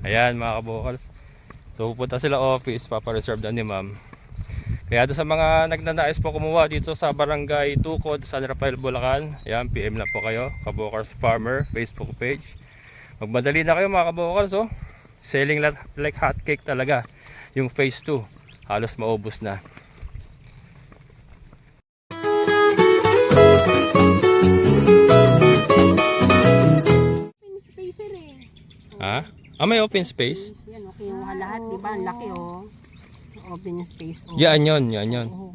Ayan mga kabukals. So pupunta sila office, papareserve na ni ma'am. Kaya doon sa mga nagnanais po kumuha dito sa Barangay Tukod, San Rafael, Bulacan, ayan, PM lang po kayo, Kabukals Farmer, Facebook page. Magmadali na kayo mga kabukals, oh. Selling like hotcake talaga. Yung phase 2, halos maubos na. Ha? May open space? Yan, okay yung lahat, di ba? Ang laki, oh. Open space, oh. Yan yun. Oh.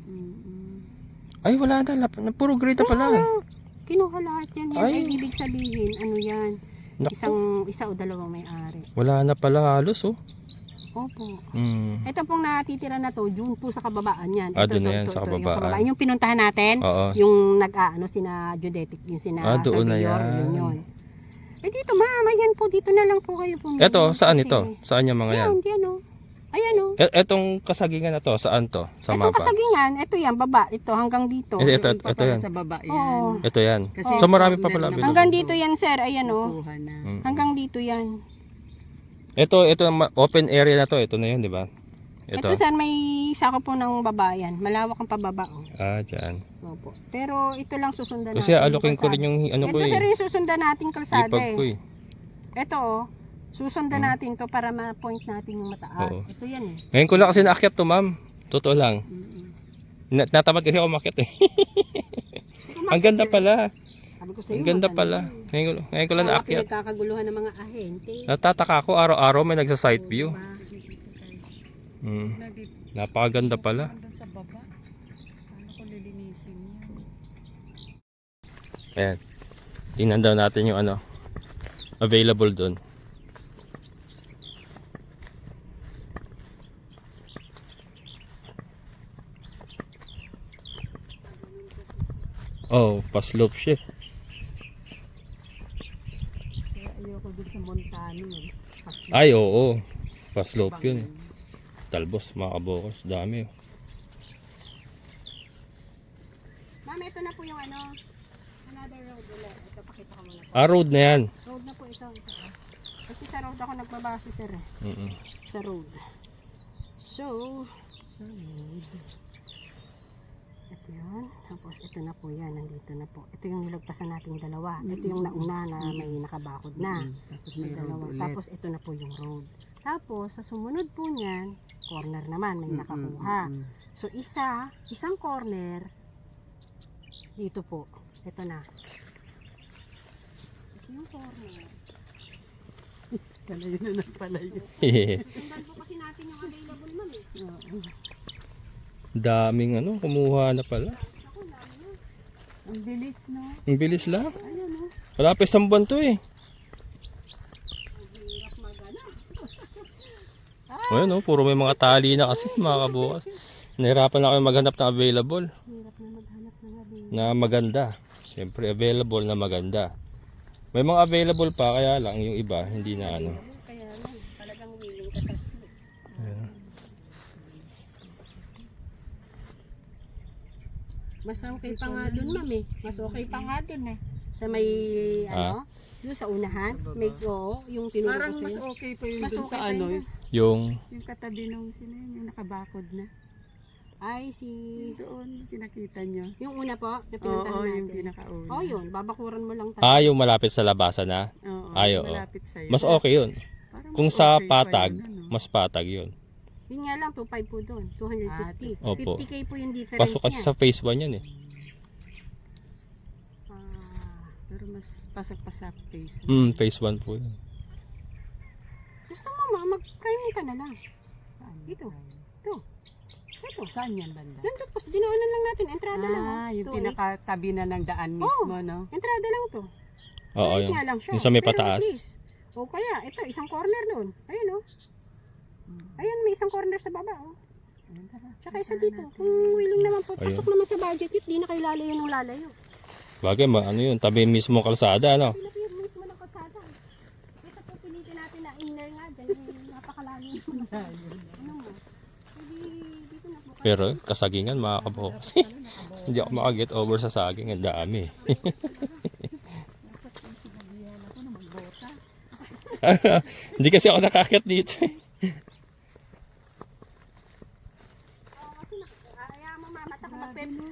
Ay, wala na. Puro grita pala. Kinuha lahat yan. Yan ay ibig sabihin, ano yan? Naku. Isa o dalawang may-ari. Wala na pala halos, oh. Opo. Mm. Ito pong natitira na to, dun po sa kababaan yan. Doon na yan, sa kababaan. Yung pinuntahan natin, Oo. yung nag-aano, sina Judetic, yung sina doon na Surveyor, yan. yun. Eh dito, mama, yan po, dito na lang po kayo pumili. Eto, saan kasi, ito? Saan yung mga yan? Yan, oh. Ayan, oh. Etong kasagingan na to, saan to? Sa Itong mapa? kasagingan, ito yan, baba, ito, hanggang dito. Ito yan. Sa baba yan. Oo. Ito yan. Kasi So marami pa pala. Hanggang dito yan, sir, ayan, oh. Nakuha na. Hanggang dito yan. Ito open area na to. Ito na yun, di ba? Ito, sir, may sako po ng babayan. Malawak ang pababa, oh. Dyan. Opo. Pero ito lang susundan Kasi natin. alokin ko rin yung ano ko Ito, sir, eh. yung susundan nating kalsada, Ipag ko eh. eh. Ito, oh. Susundan natin to para ma-point natin yung mataas. Oo. Ito yan, eh. Ngayon ko lang kasi naakyat to, ma'am. Totoo lang. Natamad kasi ako umakyat eh. Ang ganda pala. Sabi ko sa'yo, Ang ganda pala. Ngayon ko lang naakyat. Pinagkakaguluhan ng mga ahente. Natataka ako araw-araw may nagsa-side view. Napakaganda pala. Doon sa baba. Paano ko lilinisin yan? Ayan. Tingnan daw natin yung ano available doon. Oh, pa-slope siya. Kaya ayoko dun sa Montano, eh. Ay, oo. Pa-slope yun. Talbos, mga kabukals. Dami. Ma'am, ito na po yung ano, another road ulit. Ito, pakita ko muna po. Road na yan. Road na po ito. Kasi sa road ako nagbabase, sir, eh. Sa road. So, sa road. Ito yun. Tapos ito na po yan. Nandito na po. Ito yung nilagpasan nating dalawa. Ito yung nauna na may nakabakod na. Tapos So, may road dalawa. ulit. Tapos ito na po yung road. Tapos sa sumunod po niyan, corner naman may nakakuha. So isang corner dito po. Ito na. Ito yung corner. Palayo na nagpalayo. Sundan po kasi natin yung available, ma'am, eh. Daming ano, kumuha na pala. Ang bilis, no? Ang bilis lang. Ayun, oh. Wala pa isang buwan to eh. Hirap magana. Ayun, puro may mga tali na kasi mga kabukas. Nahirapan na kayo maghanap ng available Hirap na maghanap ng available. na maganda. Siyempre available na maganda. May mga available pa, kaya lang yung iba hindi na ano. Kaya lang, talagang willing ka sa street. Mas okay pa nga dun, ma'am, eh. Mas okay pa nga dun, eh. Sa may, ano, yung sa unahan, may, yung tinuro ko Parang mas sa'yo. okay pa yun Mas dun okay sa pa ano. yun. Yung Yung katabi nung sino yun, yung nakabakod na. Ay, si, Doon, pinakita nyo. yung una po, na Oo, pinuntahan yung natin. pinakauna. Oh, yun, babakuran mo lang tayo. yung malapit sa labasan na. Oo, Ay, oo. malapit sa'yo. Mas okay yun. Parang Kung mas sa okay pa patag, yun, ano? mas patag yun. Yun nga lang, 2.5 po doon, 250. Opo. 50k po yung difference Pasok kasi niya. sa phase 1 yan eh. Pero mas pasok pa sa face. Phase 1 po yun. Gusto mo, ma, mag-prime ka na lang. Dito. Ito. Ito. Saan yan banda? Nandun po, dinaanan lang natin, entrada lang. Yung 2.8. pinakatabi na ng daan mismo, no? Entrada lang to. Oo, 2.8 yun. nga lang siya. Yung sa may Pero pataas. at least, o kaya, ito, isang corner doon. Ayun, oh. Ayun, may isang corner sa baba, oh. Tsaka isa dito. Kung willing naman po, pasok naman sa budget yun, di na kayo lalayo ng lalayo. Bagay, ano yun, tabi mismo kalsada, ano? Pinapiyod mismo ng kalsada. Ito po pilitin natin na inner nga, dyan napakalalim. Ano mo? Dito na po. Pero kasagingan mga kabukas. Hindi ako makaget over sa saging, ang dami. Hindi kasi ako nakakit dito. Kaya mo mama,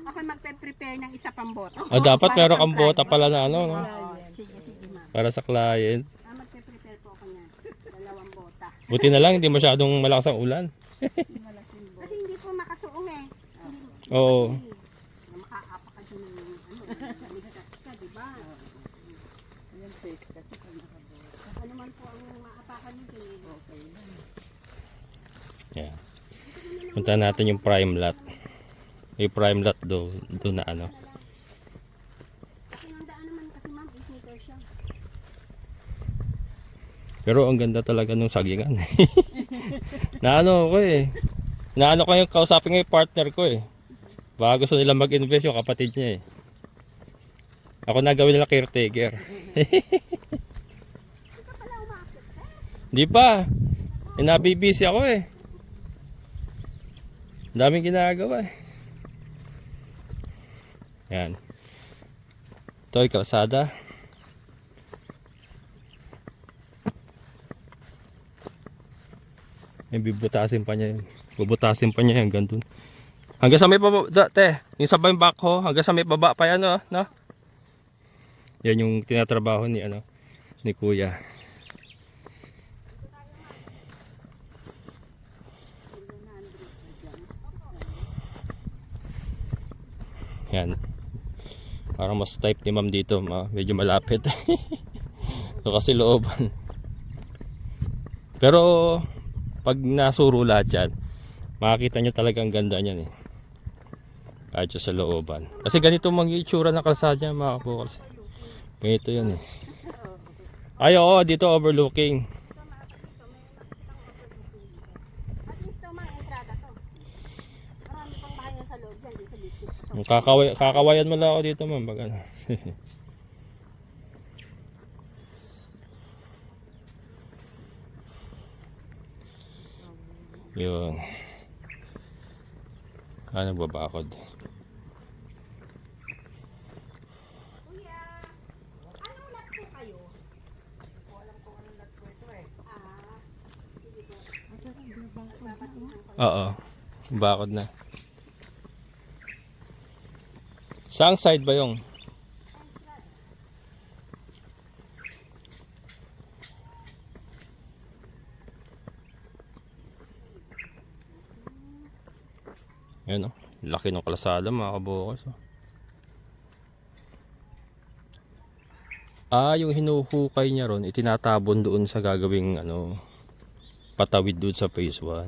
ako magpe-prepare ng isa pang bota. Dapat Para meron kang pang bota pala na ano, no? Oo, sige, sige ma'am. Para sa client. Magpe-prepare po ako niyan. 2 bota. Buti na lang, hindi masyadong malakas ang ulan. Kasi hindi po makasuong eh. Oo. Makaapa ka dyan ng ligtas ka, di ba? Ayan, safe kasi pag nakabuhat. Ako naman po ang maapakan nito eh. Okay lang. Yan. Punta natin yung prime lot. Yung prime lot doon na ano. Kasi ang daan naman kasi ma'am, 8 meters siya. Pero ang ganda talaga nung sagingan. Naano ko eh. Naano ko yung kausapin ng partner ko eh. Baka gusto nila mag-invest yung kapatid niya eh. Ako na gawin nila caretaker. Di pa. Nabibisi ako eh. Daming ginagawa eh. Yan. Ito ay kalsada. May bibutasin pa niya yun. Bubutasin pa niya hanggang dun. Hanggang sa may baba, yung sabay yung backhoe, hanggang sa may baba pa yan, no? Yan yung tinatrabaho ni, ni Kuya. Yan. Parang mas type ni ma'am dito, medyo malapit. Ito kasi looban. Pero, pag nasuro lahat yan, makikita nyo talaga ang ganda niyan eh. Kahit sa looban. Kasi ganito mang itsura ng kalsada niya mga kabukals. Ganito yan eh. Ay oo, dito overlooking. At least ito mga entrada to. Marami pang bahay sa loob yan dito dito. Kakawayan mo lang ako dito ma'am. Pag ano. Yun. Nagbabakod. Kuya, anong lot po kayo? Alam ko anong lot po ito eh. Sige po. Oo. Bakod na. Saang side ba yung? Ayan o. Laki ng kalsada mga kabukas. Yung hinuhukay niya ron, itinatabon doon sa gagawing patawid doon sa phase 1.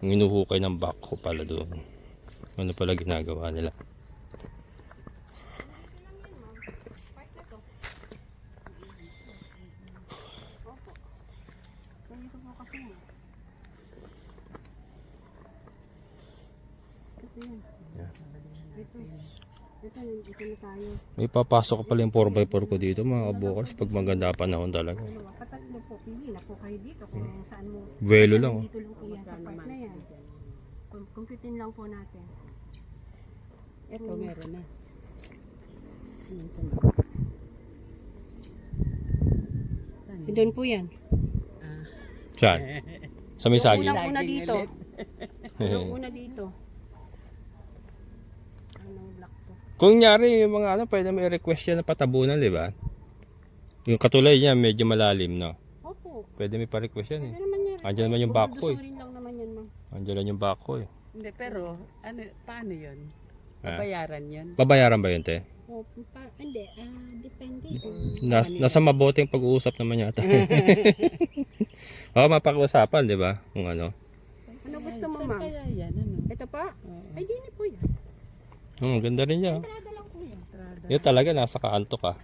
Yung hinuhukay ng backhoe pala doon. Ano pala ginagawa nila? Ganito po kasi. Ito yun. Ito na tayo. May papasok ko pala yung 4x4 ko dito mga kabukas pag maganda panahon talaga. Patatlo po, pili na po kayo dito kung saan mo. Velo lang oh. Dito lang po yan sa part na yan. Computin lang po natin. Ito meron na. Doon po yan. Saan? Sa may saging. Unang-una Saging dito. ulit. Unang-una dito. Anong block to? Kung nyari yung mga pwede may request yan na patabunan, di ba? Yung katulad niya medyo malalim, no? Opo. Pwede may pa-request yan eh. Ano naman yan? Andyan naman yung backhoe eh. Bubudusurin lang naman yan, ma'am. Andyan lang yung backhoe eh. Hindi, pero paano yun? Ah. Babayaran yun? Babayaran ba yun, te? Opo pa. Hindi, depende. Nasa mabuting pag-uusap naman yata. Oo, mapag-usapan, di ba? Kung ano. Ano gusto mo, Saan ma'am? kaya yan? Ano? Ito pa? Oo. Ay, di na po yan. Ganda rin niya. Entrada lang po yan. Entrada. Yun talaga, nasa kaanto ka.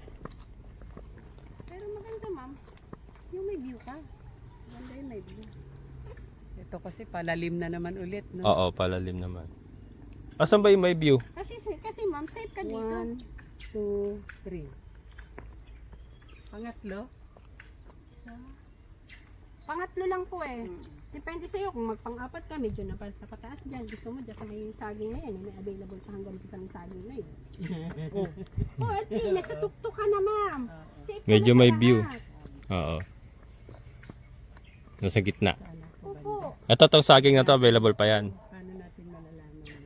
Pero maganda, ma'am. Yung may view ka. Maganda yung may view. Ito kasi palalim na naman ulit, no? Oo, palalim naman. Asan ba yung may view? Kasi ma'am, safe ka dito. 1, 2, 3. Pangatlo? Pangatlo lang po eh. Depende sa'yo kung magpang-apat ka, medyo na sa pataas dyan. Gusto mo dyan sa may saging na yan, may available ka hanggang sa may saging na yun. Oh, at least, nasa tuktok ka na ma'am. Safe ka Medyo na sa may view. lahat. Oo. Nasa gitna. Sana po banda. Opo. Ito, itong saging na to, available pa yan. Paano natin malalaman yun?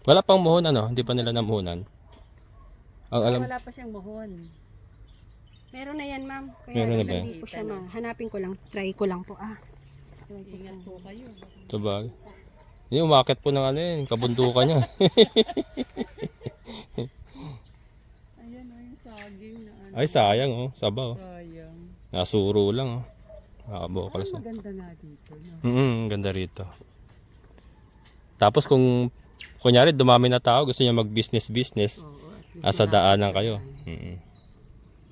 Wala pang muhon, ano? Hindi pa nila namuhunan. Ang alam, Wala pa siyang buhon. Meron na yan, ma'am. Kaya Meron na ba? hindi ko siya hanapin ko lang. Try ko lang po. Ingat po kayo. ito ba? Yung umakit po ng ano yun, kabundukan niya. Ayan o yung saging na ano. Ay, sayang oh, sabaw. Sayang. Nasuro lang oh. Nakabukals Ay, oh. maganda nga dito. No? Ganda rito. Tapos kung kunyari dumami na tao, gusto niya mag-business, Oo, at least nasa daanan kayo.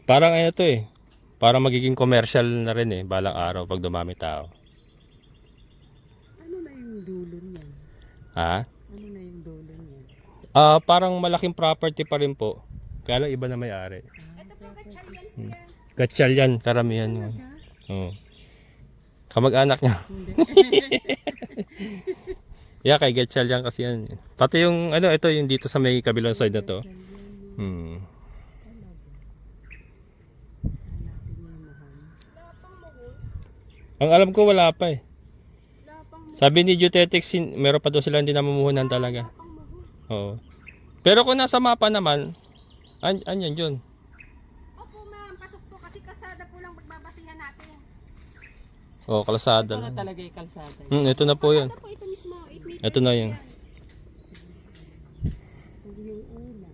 Parang ano to eh. Parang magiging commercial na rin eh, balang araw pag dumami tao. Ano na yung dulo niyan? Ha? Ano na yung dulo niyan? Parang malaking property pa rin po. Kaya lang iba na may-ari. Ito po, kachalyan po yan. Gatsyal yan, karamihan. Oo. Kamag-anak niya. Hindi. Yeah, kay Gatsyal yan kasi yan. Pati yung ano, ito yung dito sa may kabilang side na to. Ang alam ko wala pa eh. Sabi ni Jutetex, meron pa daw sila hindi namumuhunan talaga. Oo. Pero kung nasa mapa naman, anyan yun. Opo, ma'am. Pasok po kasi kasada po lang magbabasihan natin. Oo, kalsada Ito na lang. talaga yung kalsada. Ito na po yun. Kasada po ito mismo. 8 meters Ito na po yun. yan. Yung una.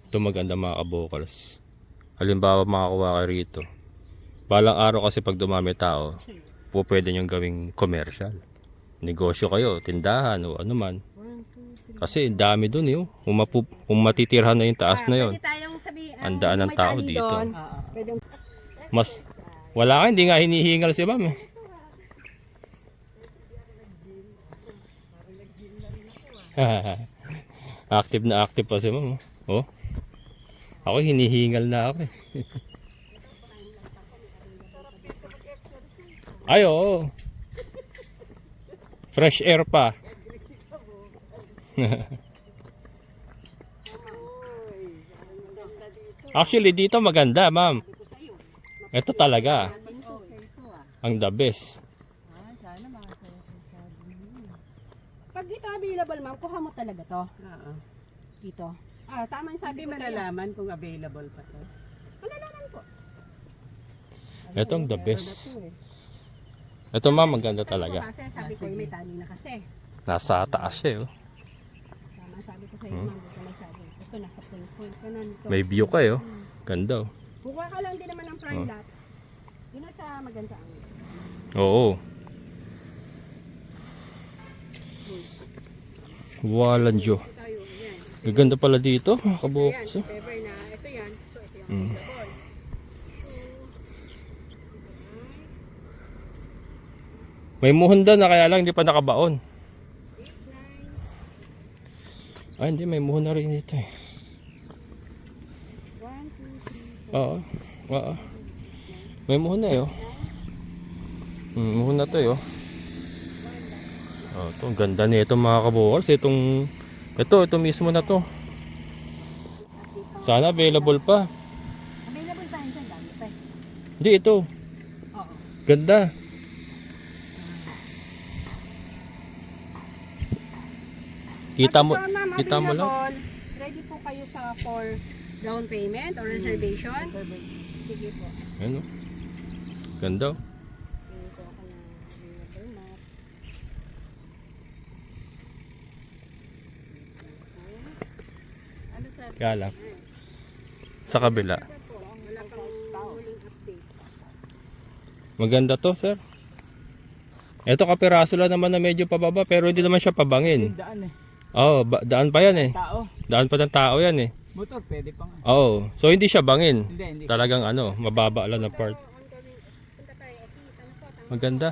Ito maganda mga kabokals. Halimbawa makakuha ka rito. Balang araw kasi pag dumami tao, po pwede nyo gawing commercial. Negosyo kayo, tindahan o ano man. Kasi dami dun eh. Kung matitirhan na yung taas na yon, Pwede tayong sabihin. ang daan ng may tao tali dito. doon. Oo. Pwede Mas wala ka, hindi nga hinihingal si ma'am eh. Active na active pa si ma'am. Oh. Ako hinihingal na ako eh. Ay oo. Fresh air pa. Actually dito maganda ma'am. Ito talaga. Okay ito ah. Ang the best. Sana makakaya sa saging. Pag ito available, ma'am, kuha mo talaga to. Oo. Dito. Tama yung sabi Hindi ko sa'yo. malalaman kung available pa to. Malalaman po. Itong the Meron best. na to eh. Ito ma'am maganda Sabi ko talaga. kasi, sabi ko, may tali na kasi. Nasa taas siya oh. Tama sabi ko sa'yo, ma'am, dito may sabi. Ito, nasa point ka na nito. May view kayo. Ganda oh. Buka ka lang din naman ng prime lot. Yun na sa maganda ang. Oo. Walang Diyo. Tayo, yan. Gaganda pala dito. Ayan, Kabukas. if ever na, ito yan. So, ito yung available. May muhon na kaya lang hindi pa nakabaon. 8, 9, Ay hindi, may muhon na rin dito eh. 1, 2, 3, 4. Oo. Oo. May muhon na eh oh. Muhon na to eh oh. Oh, ito, ang ganda nito mga kabukals. Ito mismo na to. Sana available pa. Available tayo dyan, dami pa eh. Hindi, ito. Oo. Ganda. Kita mo, Pag ito, ma'am, kita mo lang. available, ready po kayo for down payment or reservation? Sige po. Ano? Ganda oh. Pili ko ako ng available map. Ano sa Kaya lang. Sa kabila. Ito po, wala pang huling update. Maganda to, sir. Ito kapiraso lang naman na medyo pababa pero hindi naman siya pabangin. daan eh? Oo, daan pa yan eh. Tao. Daan pa ng tao yan eh. Motor pwede pang. Oo, so hindi siya bangin. Hindi. Talagang ano, mababa lang na part. Punta tayo at least. Ano po, tama Maganda.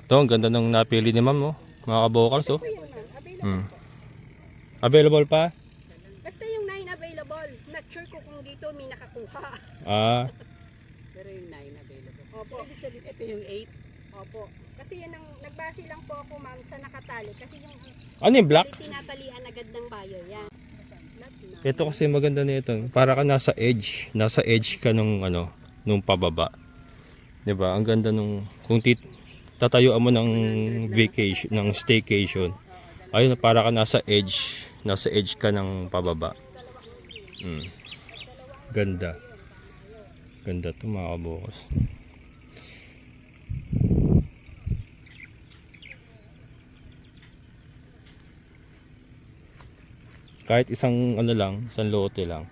Ito, ang ganda ng napili ni ma'am oh. Mga kabokals oh. po yan, ma'am. Available Hmm. po. Available pa? Basta yung 9 available. Not sure ko kung dito may nakakuha. Ah, Pero yung 9 available. Opo. Ibig sabihin ito yung 8. Opo. Kasi yan ang, nagbase lang po ako ma'am sa nakatali. Kasi yung Ano yung black? tinatalian agad ng buyer. Yan. Ito kasi maganda nito. Para ka nasa edge ka nung ano, nung pababa. 'Di ba? Ang ganda nung kung tatayuan mo ng vacation, ng staycation. Ayun, para ka nasa edge ka ng pababa. Ganda. Ganda 'to mga kabukas. Kahit isang ano lang, isang lote lang.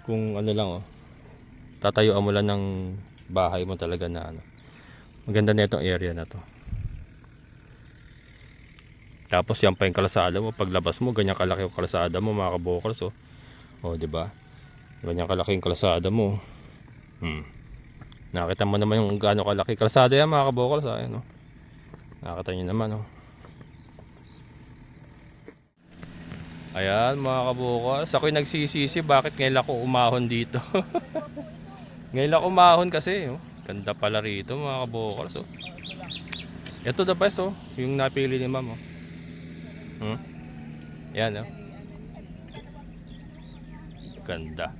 Kung ano lang tatayuan mo lang ng bahay mo talaga na ano. Maganda na itong area na to. Tapos yan pa yung kalsada mo, paglabas mo ganyan kalaki yung kalsada mo mga kabokers di ba? Ganyan kalaki yung kalsada mo. Nakita mo naman yung gaano kalaki kalsada yan mga kabokers, ayan Nakita niyo naman Ayan mga kabukos, ako'y nagsisisi bakit ngayon ako umahon dito. Ngayon ako umahon kasi, ganda pala rito mga kabukos. Ito the best yung napili ni ma'am. Yan Ganda.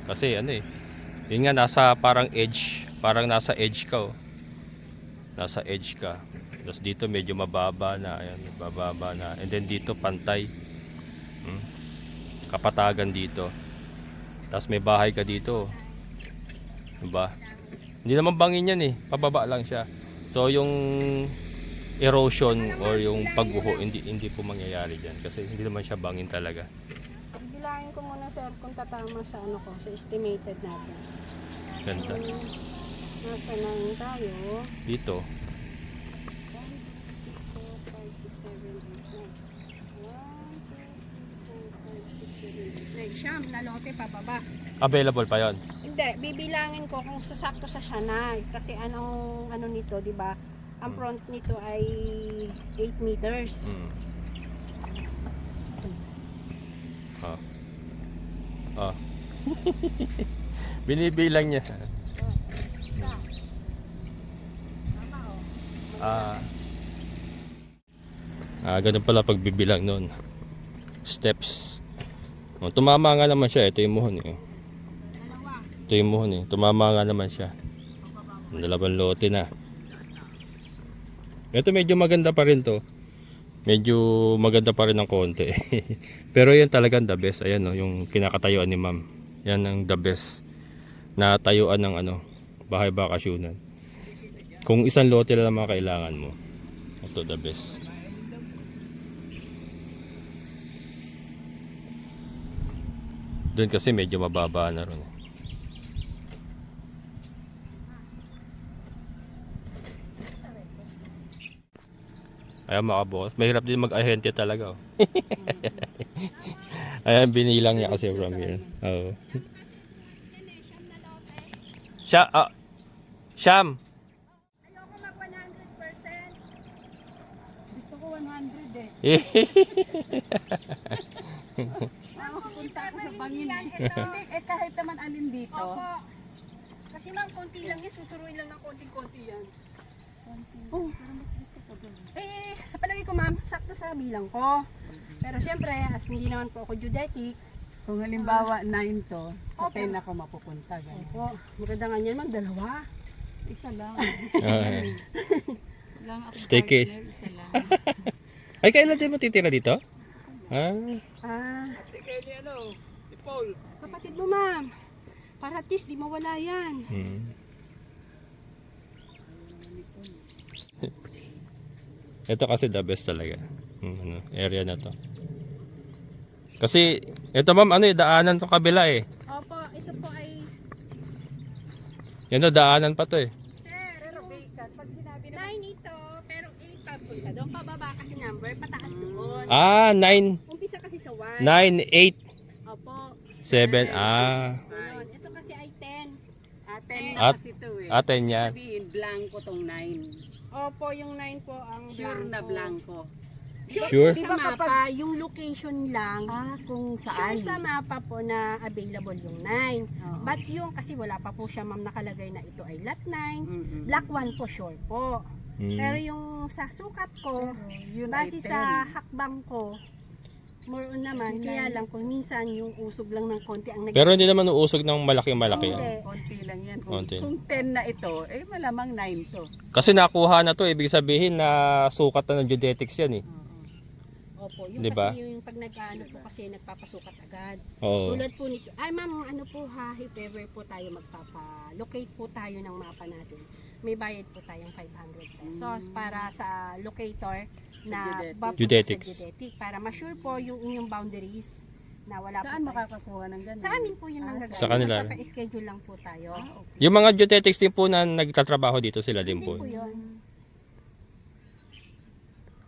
Kasi yun nga parang nasa edge ka Nasa edge ka. Tapos dito medyo mababa na, bababa na. And then dito pantay. Kapatagan dito. Tapos may bahay ka dito. Diba? Hindi naman bangin yan pababa lang siya. So yung erosion or yung pagguho hindi po mangyayari diyan kasi hindi naman siya bangin talaga. Bilangin ko muna sir kung tatama sa sa estimated natin. Ganda. Nasa lang tayo. Dito. 1, 2, 3, 4, 5, 6, 7, 8, 9. Siyam na lote pababa. Available pa yon. Hindi, bibilangin ko kung sasakto sa Shanay. Kasi anong nito, di ba? Ang front nito ay 8 meters. Binibilang niya. Ganun pala pagbibilang nun. Steps. Tumama nga naman siya. Ito yung muhon Ito yung muhon Tumama nga naman siya. Dalawang lote na. Ito medyo maganda pa rin to. Medyo maganda pa rin ng konti. Pero yan talagang the best. Ayan yung kinakatayuan ni ma'am. Yan ang the best na tayuan ng bahay bakasyonan. Kung isang lote lang naman kailangan mo. Ito the best. Doon kasi medyo mababa na ron. Ayan mga boss, mahirap din mag-ahente talaga. Ayan, binilang niya kasi from here. Siyam. Ayoko mag 100%. Gusto ko 100 Punta ako sa bangin. Ito. Hindi, kahit naman alin dito. Opo. Kasi ma'am, konti lang yan. Susuruin lang ng konting-konti yan. Pero mas gusto ko doon. Sa palagi ko ma'am, sakto sa bilang ko. Pero syempre, as hindi naman po ako judetic. Kung halimbawa 9 to, sa Opo. 10 ako mapupunta. Ganyan. Opo, maganda nga niyan ma'am, dalawa. Isa lang. Lang ako Staycation. partner, isa lang. Ay, kailan din mo titira dito? Kapatid mo ma'am. Para at least di mawala yan. Ito kasi the best talaga. Area na to. Kasi ito ma'am, daanan to kabila Opo, ito po ay Yan daanan pa to sir, pero vacant. Pag sinabi na 9 ito, pero 8 papunta doon. Pababa kasi number, pataas doon. 9, Umpisa kasi sa 1. 9, 8, Opo. 7. Ganon. Ito kasi ay 10. 10 na At- kasi to atin yan. Sabihin, blanco tong 9. Opo, yung 9 po ang Sure na blanco. Sure? Sa mapa, yung location lang. Kung Sure saan. sa mapa po na available yung 9. Oo. But yung, kasi wala pa po siya ma'am nakalagay na ito ay lot 9. Mm-mm. Black 1 po sure po. Mm. Pero yung sa sukat ko, Yun base ay sa hakbang ko, more on naman, Yun kaya ay- lang kung minsan yung usog lang ng konti ang Pero hindi naman uusog ng malaki-malaki. Hindi. konti lang yan. Konti. Kung 10 na ito, eh malamang 9 to. Kasi nakuha na to, ibig sabihin na sukat na ng geodetics yan eh. Oo. Opo, yung Diba? kasi yung pag nag-ano po kasi nagpapasukat agad. Oo. Tulad po nito. Ay ma'am, ano po ha, if ever po tayo magpapa-locate po tayo ng mapa natin. May bayad po tayong 500 pesos para sa locator na Geodetic. bapunta Geodetics. sa geodetic para ma-sure po yung inyong boundaries na wala Saan po tayo. makakakuha ng ganun? Sa amin po yung manggagaling. Sa kanila. Magpapa-schedule lang po tayo. Yung mga geodetics din po na nagtatrabaho dito sila din Hindi po. po yun.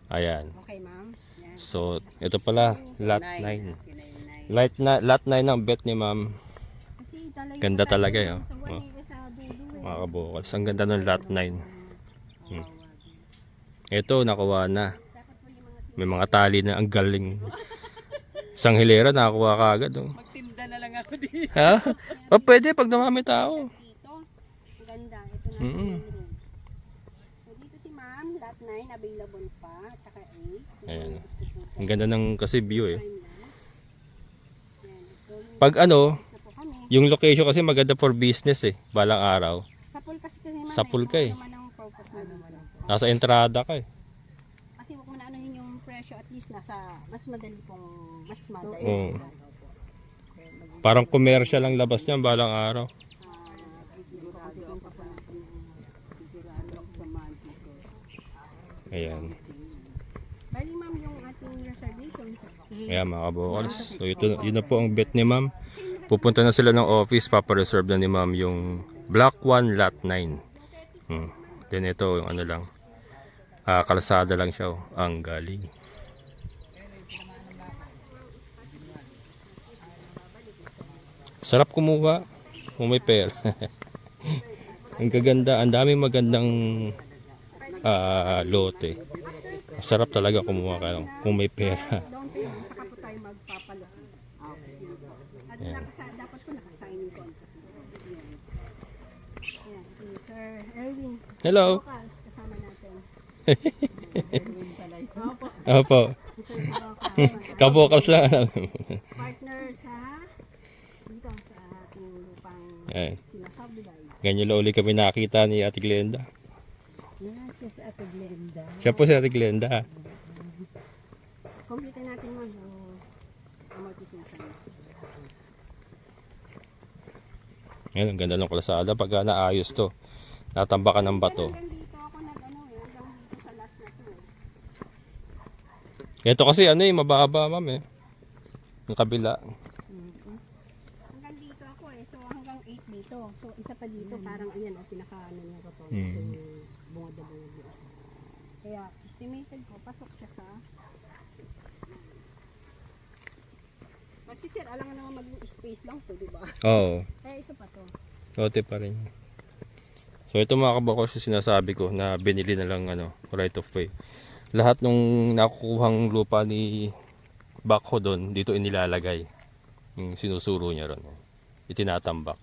Ayan. Okay ma'am. Yan. So, ito pala, lot 9. Nine. Lot 9 ng bet ni ma'am. Kasi talaga Ganda po tayo talaga, sa oh. wali, sa dulo, eh. Mga kabukals. Ang ganda ng lot 9. Ito, nakuha na. May mga tali na ang galing. Isang hilera, nakakuha ka agad. Oh. Magtinda na lang ako dito. Ha? O, pwede pag dumami tao. Dito, ang ganda. Ito na sa Mm-mm. main room. So dito si ma'am, lot 9 available pa, tsaka 8. Ayan. Ang ganda ng kasi view eh. Yan. So, Pag ano, na po kami. yung location kasi maganda for business eh. Balang araw. Sa pool kasi ma'am, Sa pool ka eh. Ano naman ang purpose mo dito? Nasa entrada ka eh. Kasi huwag mo na anuhin yung presyo, at least nasa mas madali pong, mas madali. Oo. Parang commercial ang labas niyan balang araw. Sigurado ako sa sigurado ako sa manti ko. Ayan. Bali ma'am, yung ating reservation, 60. Ayan mga kabukals. So ito, yun na po ang bet ni ma'am. Pupunta na sila ng office, papareserve na ni ma'am yung Block 1 Lot 9. Then ito yung ano lang. Kalsada lang siya. Oh. Ang galing. Sarap kumuha kung may pera. Ang gaganda, ang daming magandang lote. Sarap talaga kumuha ka kung may pera. Down payment, saka po tayo magpapalaki. At dapat po nakasign yung contract. Ayan, si Sir Erwin. Hello. Vocals, kasama natin. Opo, Opo. Sir Vocals. Kabukals lang. Partner sa dito sa ating lupang Ayan. sinasubdivide. Ganyan lang uli kami nakita ni Ate Glenda. Siya sa Ate Glenda. Siya po si Ate Glenda. Complete natin mo yung amortization. Ayan, ang ganda ng kalsada pag naayos to. Natambakan ng bato. Hanggang dito ako nag-ano eh, hanggang dito sa last na to eh. Ito kasi ano eh, mababa ma'am eh. Yung kabila. Hanggang dito ako eh, so hanggang 8 dito. So isa pa dito, parang ayan, pinaka ano niya ko to. Mm. Yung bungad-bungad yung isa. Kaya estimated ko, pasok siya sa kasi sir, alam nga naman maging space lang to, di ba? Oo. Kaya isa pa to. Lote pa rin. So ito mga kabukals yung sinasabi ko na binili na lang ano, right of way. Lahat nung nakukuhang lupa ni Bakho doon, dito inilalagay. Yung sinusuro niya ron. Itinatambak.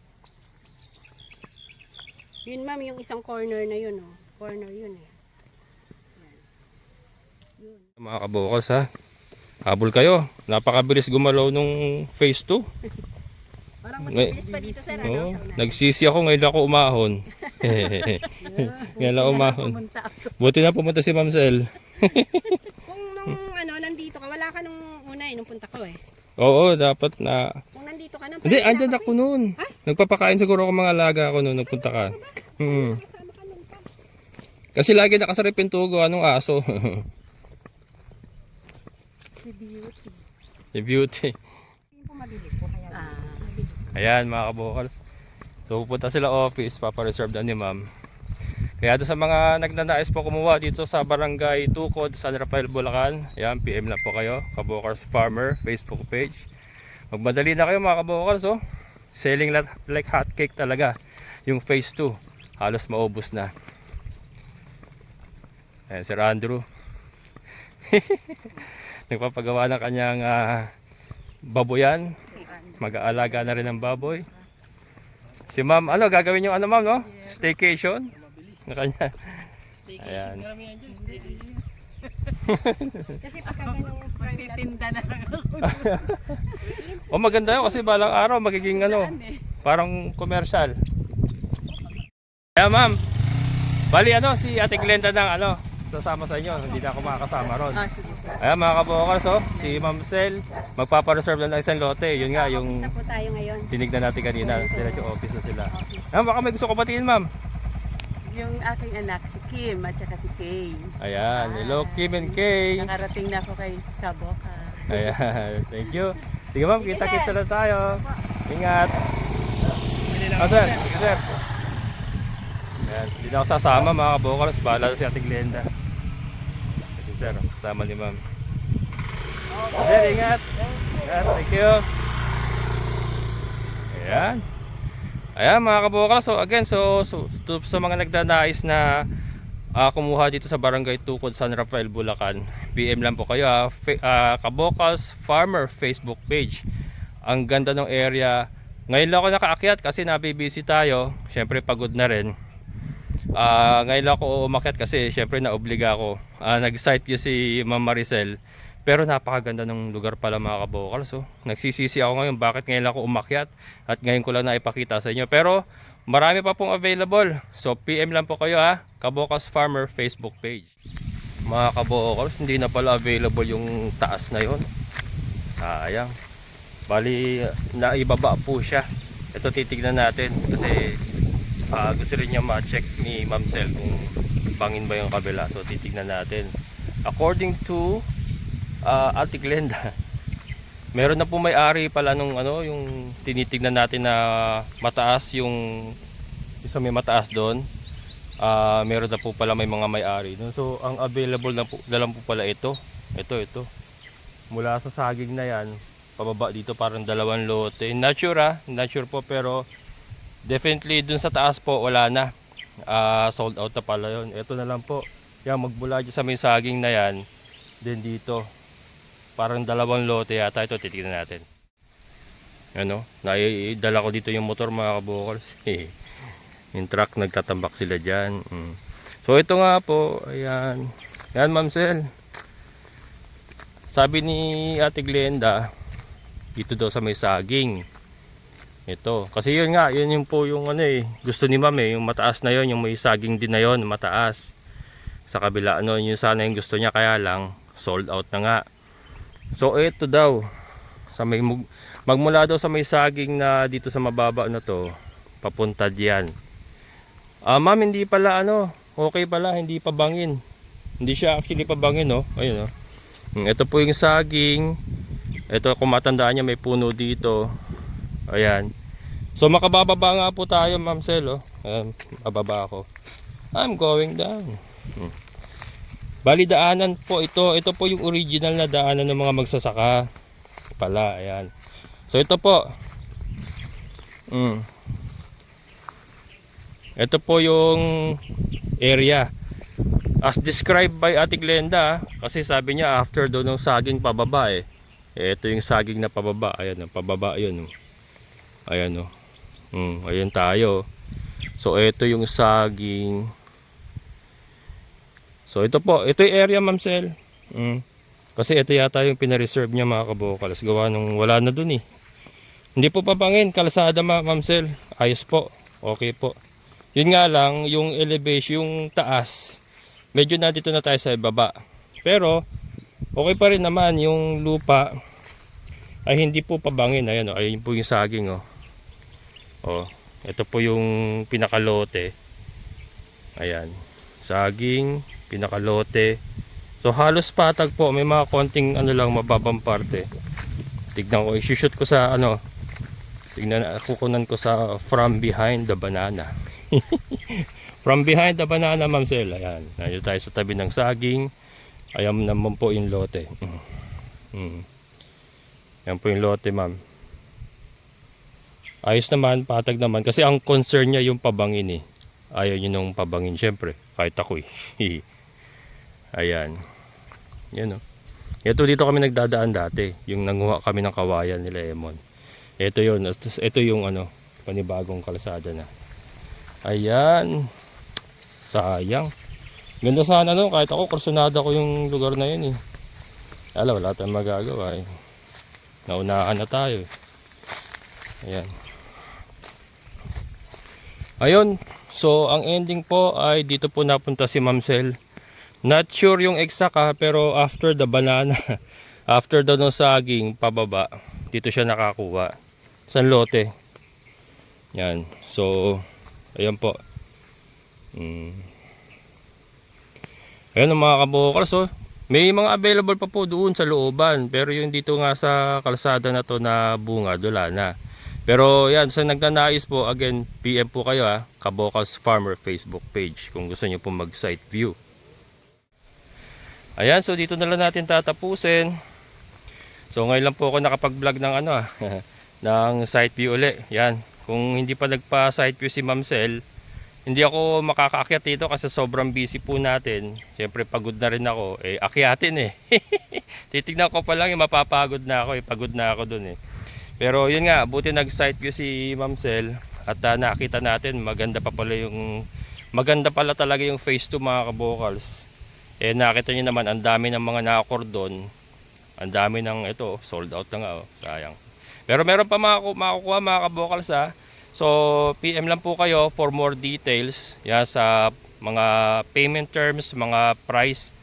Yun ma'am, yung isang corner na yun oh. Corner yun eh. Mga kabukals ha. Habol kayo. Napakabilis gumalaw nung phase 2. Parang mas Ngay- mabilis pa dito sir, Oo, ano? Sa unahan. nagsisi ako ngayon ako umahon. Ngayon ako umahon. Pumunta ako. Buti na pumunta si Ma'am Sel. Kung nung ano, nandito ka, wala ka nung una eh, nung punta ko eh. Oo, dapat na. Kung nandito ka, nang Hindi, andyan ako noon. Nagpapakain siguro ako mga alaga ako noon nagpunta ka. kasama ka nung pa. Kasi lagi nakasarip yung tugo, anong aso. Si Beauty. Si Beauty. Hindi ko mabilis po, kaya mabilis. Ayan mga kabukals. So pupunta sila office, papareserve na ni ma'am. Kaya doon sa mga nagnanais po kumuha dito sa Barangay Tukod, San Rafael, Bulacan. Ayan, PM lang po kayo, Kabukals Farmer, Facebook page. Magmadali na kayo mga kabukals oh. Selling like hotcake talaga. Yung phase 2, halos maubos na. Ayan, Sir Andrew. Nagpapagawa ng kanyang baboyan. Mag-aalaga na rin ng baboy. Si ma'am, ano gagawin yung ano ma'am, no? Staycation? Na kanya. Ayan. Kasi pagka ganyung Magtitinda na lang ako. O maganda yun kasi balang araw magiging ano, parang commercial. Kaya ma'am, bali ano, si Ate Glenda ng ano, sasama sa inyo, hindi na ako makakasama ron. Sige, sir. Ayan mga kabokals, oh, si Ma'am Sel, magpapareserve na ng isang lote. Yun nga, yung Office na po tayo ngayon. tinignan natin kanina, sila yung office na sila. Office. Ayan, baka may gusto ko batiin ma'am. Yung aking anak, si Kim at saka si Kay. Ayan, hello Kim and Kay. Nakarating na ako kay Kaboka. Ayan, thank you. Sige ma'am, Sige, kita-kita sir. na tayo. Ingat. Sir, sir. Ayan, hindi na ako sasama mga kabokals, bahala si Ate Glenda. Sige sir, kasama ni ma'am. Sir, ingat. Ingat, thank you. Ayan. Ayan mga kabokal, so again, so sa mga nagdanais na kumuha dito sa Barangay Tukod, San Rafael, Bulacan, PM lang po kayo Kabokals Farmer Facebook page. Ang ganda ng area. Ngayon lang ako nakaakyat kasi nabibisi tayo. Syempre pagod na rin. Ngayon lang ako umakyat kasi syempre naobliga ako. Nag-site view si Ma'am Maricel. Pero napakaganda ng lugar pala mga kabokal. So, nagsisisi ako ngayon bakit ngayon ako umakyat at ngayon ko lang naipakita sa inyo. Pero marami pa pong available. So, PM lang po kayo Kabokals Farmer Facebook page. Mga kabokals, hindi na pala available yung taas na yon. Sayang. Bali, naibaba po siya. Ito titignan natin kasi gusto rin niya ma-check ni Ma'am Sel kung bangin ba yung kabila. So, titignan natin. According to Ate Glenda, meron na po may-ari pala nung ano, yung tinitignan natin na mataas, yung isa may mataas doon. Meron na po pala may mga may-ari doon. So ang available na lang po pala ito. Ito. Mula sa saging na yan, pababa dito parang 2 lote. Not sure po, pero definitely doon sa taas po wala na. Sold out na pala yon. Ito na lang po. Yan, magmula dyan sa may saging na yan, then dito parang 2 lote yata. Ito titignan natin. Ano, naidala ko dito yung motor mga kabokals. Yung truck, nagtatambak sila dyan. So ito nga po, ayan. Yan Ma'am Sel. Sabi ni Ate Glenda, dito daw sa may saging. Ito, kasi yun nga, yun yung po yung ano gusto ni Ma'am yung mataas na yun, yung may saging din na yun, mataas. Sa kabila, ano, yun sana yung gusto niya, kaya lang, sold out na nga. So ito daw sa may magmula daw sa may saging na dito sa mababa na to, papunta diyan. Ma'am, hindi pala ano, okay pala, hindi pa bangin. Hindi siya actually pa bangin, no. Ayun, no. Ito po yung saging. Ito, kung matandaan niya, may puno dito. Ayan. So makabababa nga po tayo, Ma'am Sel, oh. Ayan, bababa ako. I'm going down. Bali daanan po ito. Ito po yung original na daanan ng mga magsasaka pala. Ayan. So ito po. Ito po yung area. As described by Ate Glenda. Kasi sabi niya after doon ng saging pababa Ito yung saging na pababa. Ayan. Pababa yun. Ayan. Ayan tayo. So ito yung saging. So ito po, ito yung area Ma'am Sel. Kasi ito yata yung pinareserve niya mga kabokals. Gawa nung wala na dun Hindi po papangin, kalsada Ma'am Sel. Ayos po, okay po. Yun nga lang, yung elevation, yung taas, medyo na dito na tayo sa baba. Pero, okay pa rin naman yung lupa ay hindi po pabangin. Ayan ayun po yung saging ito po yung pinakalote. Ayan, saging, pinakalote. So halos patag po, may mga konting ano lang mababang parte. Tignan ko, i-shoot ko sa ano. Kukunan ko sa from behind the banana. From behind the banana Ma'am Sel. Ayan, nandito tayo sa tabi ng saging. Ayan naman po yung lote. Ayan po yung lote Ma'am. Ayos naman, patag naman. Kasi ang concern niya yung pabangin Ayaw nyo nung pabangin syempre. Kahit ako Ayan. Yan o. Ito dito kami nagdadaan dati. Yung nanguha kami ng kawayan nila Emon. Ito yun. Ito yung ano, panibagong kalsada na. Ayan. Sayang. Ganda sana no. Kahit ako, kursunada ko yung lugar na yun eh. Alam, wala tayong magagawa eh. Naunahan na tayo eh. Ayan. Ayun. So, ang ending po ay dito po napunta si Ma'am Sel. Not sure yung exact pero after the banana, after the no saging pababa, dito siya nakakuha. San lote. Yan. So, ayan po. Ayan ang mga kabukals. So, may mga available pa po doon sa looban. Pero yung dito nga sa kalsada na to na bunga, wala na. Pero yan, sa nagnanais po, again, PM po kayo ha. Kabukals Farmer Facebook page kung gusto nyo po mag-site view. Ayan, so dito na lang natin tatapusin. So ngayon lang po ako nakapag-vlog ng ano ng site view uli. Yan, kung hindi pa nagpa-site view si Ma'am Sel, hindi ako makakaakyat dito kasi sobrang busy po natin. Siyempre pagod na rin ako, akyatin eh. Titignan ko pa lang, mapapagod na ako, pagod na ako dun eh. Pero yun nga, buti nag-site view si Ma'am Sel at nakita natin maganda pala talaga yung phase 2 mga kabukals. Nakita niyo naman ang dami ng mga nakakordon. Ang dami ng ito, sold out na nga sayang. Pero meron pa makukuha mga kabukals ha. So PM lang po kayo for more details sa mga payment terms, mga price.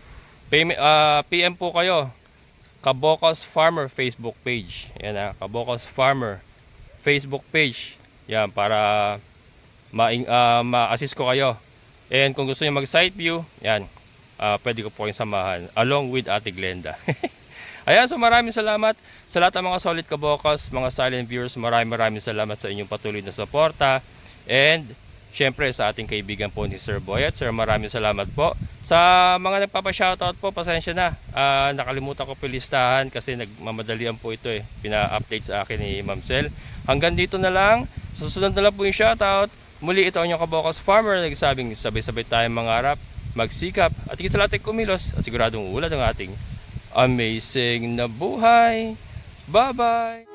PM po kayo Kabukals Farmer Facebook page. Yan Kabukals Farmer Facebook page. Yan para ma-assist ko kayo. And kung gusto niyo mag-site view, yan. Pwede ko po kayong samahan along with Ate Glenda. Ayan, so maraming salamat sa lahat ng mga solid kabukals, mga silent viewers. Maraming salamat sa inyong patuloy na suporta. And syempre sa ating kaibigan po ni Sir Boyet. Sir, maraming salamat po. Sa mga nagpapa-shoutout po, pasensya na. Nakalimutan ko pilistahan kasi nagmamadalian po ito eh. Pina-update sa akin ni Ma'am Sel. Hanggang dito na lang. Susunod na lang po yung shoutout. Muli ito ang inyong Kabukals Farmer. Nagsabing sabay-sabay tayong mangarap, magsikap at higit sa lahat ay kumilos at siguradong ulad ang ating amazing na buhay. Bye-bye!